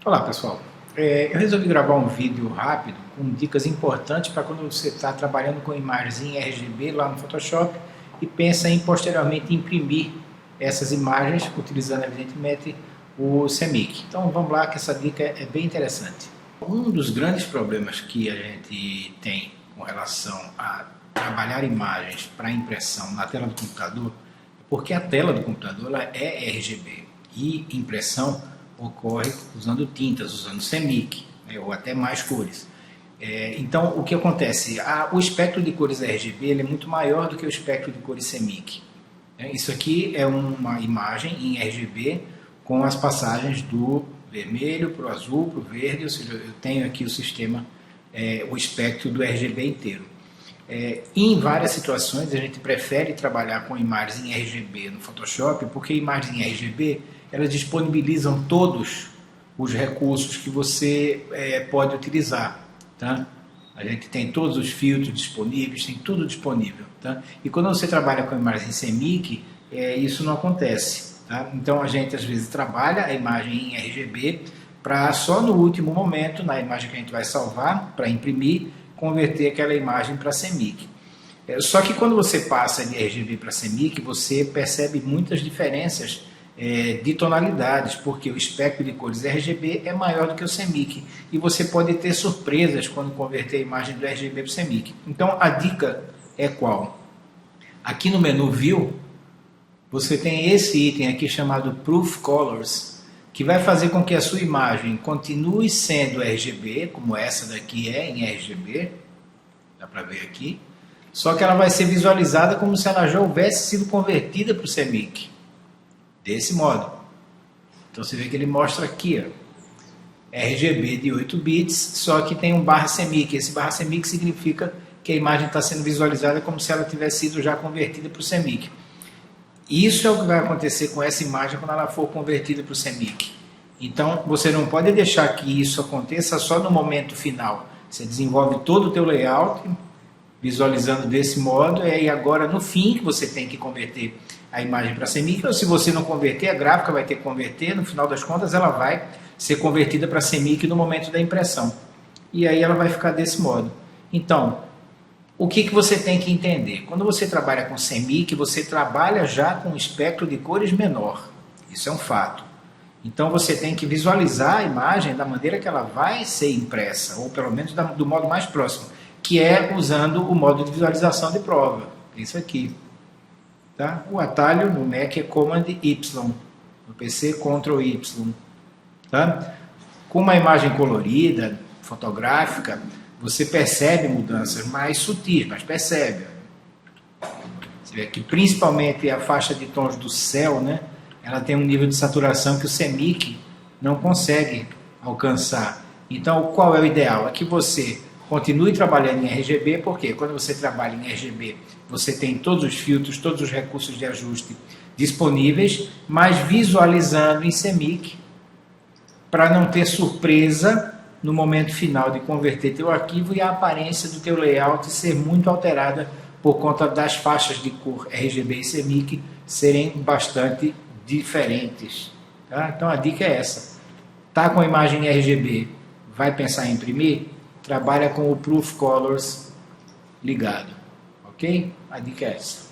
Olá pessoal, eu resolvi gravar um vídeo rápido com dicas importantes para quando você está trabalhando com imagens em RGB lá no Photoshop e pensa em posteriormente imprimir essas imagens utilizando evidentemente o CMYK. Então vamos lá que essa dica é bem interessante. Um dos grandes problemas que a gente tem com relação a trabalhar imagens para impressão na tela do computador é porque a tela do computador ela é RGB e impressão ocorre usando tintas, usando CMYK, né, ou até mais cores. Então, o que acontece? O espectro de cores RGB ele é muito maior do que o espectro de cores CMYK. Isso aqui é uma imagem em RGB com as passagens do vermelho para o azul, para o verde, ou seja, eu tenho aqui o sistema, o espectro do RGB inteiro. Em várias situações a gente prefere trabalhar com imagens em RGB no Photoshop, porque imagens em RGB elas disponibilizam todos os recursos que você pode utilizar. Tá? A gente tem todos os filtros disponíveis, tem tudo disponível. Tá? E quando você trabalha com imagens em CMYK, isso não acontece. Tá? Então a gente às vezes trabalha a imagem em RGB para só no último momento, na imagem que a gente vai salvar, para imprimir, converter aquela imagem para CMYK. Só que quando você passa de RGB para CMYK, você percebe muitas diferenças de tonalidades, porque o espectro de cores RGB é maior do que o CMYK e você pode ter surpresas quando converter a imagem do RGB para o CMYK. Então a dica é qual? Aqui no menu View, você tem esse item aqui chamado Proof Colors, que vai fazer com que a sua imagem continue sendo RGB, como essa daqui é em RGB, dá para ver aqui, só que ela vai ser visualizada como se ela já houvesse sido convertida para o CMYK, desse modo. Então você vê que ele mostra aqui, ó, RGB de 8 bits, só que tem um barra CMYK, esse barra CMYK significa que a imagem está sendo visualizada como se ela tivesse sido já convertida para o CMYK. Isso é o que vai acontecer com essa imagem quando ela for convertida para o CMYK. Então, você não pode deixar que isso aconteça só no momento final. Você desenvolve todo o teu layout, visualizando desse modo, e agora no fim que você tem que converter a imagem para CMYK, ou se você não converter, a gráfica vai ter que converter, no final das contas ela vai ser convertida para CMYK no momento da impressão. E aí ela vai ficar desse modo. Então, o que você tem que entender? Quando você trabalha com CMYK, você trabalha já com um espectro de cores menor. Isso é um fato. Então você tem que visualizar a imagem da maneira que ela vai ser impressa, ou pelo menos do modo mais próximo, que é usando o modo de visualização de prova. Isso aqui. Tá? O atalho no Mac é Command Y, no PC Ctrl Y. Tá? Com uma imagem colorida, fotográfica, você percebe mudanças mais sutis, mas percebe. Você vê que principalmente a faixa de tons do céu, né, ela tem um nível de saturação que o CMYK não consegue alcançar. Então, qual é o ideal? É que você continue trabalhando em RGB, porque quando você trabalha em RGB, você tem todos os filtros, todos os recursos de ajuste disponíveis, mas visualizando em CMYK, para não ter surpresa no momento final de converter teu arquivo e a aparência do teu layout ser muito alterada por conta das faixas de cor RGB e CMYK serem bastante diferentes. Tá? Então a dica é essa. Tá com a imagem RGB, vai pensar em imprimir? Trabalha com o Proof Colors ligado. Ok? A dica é essa.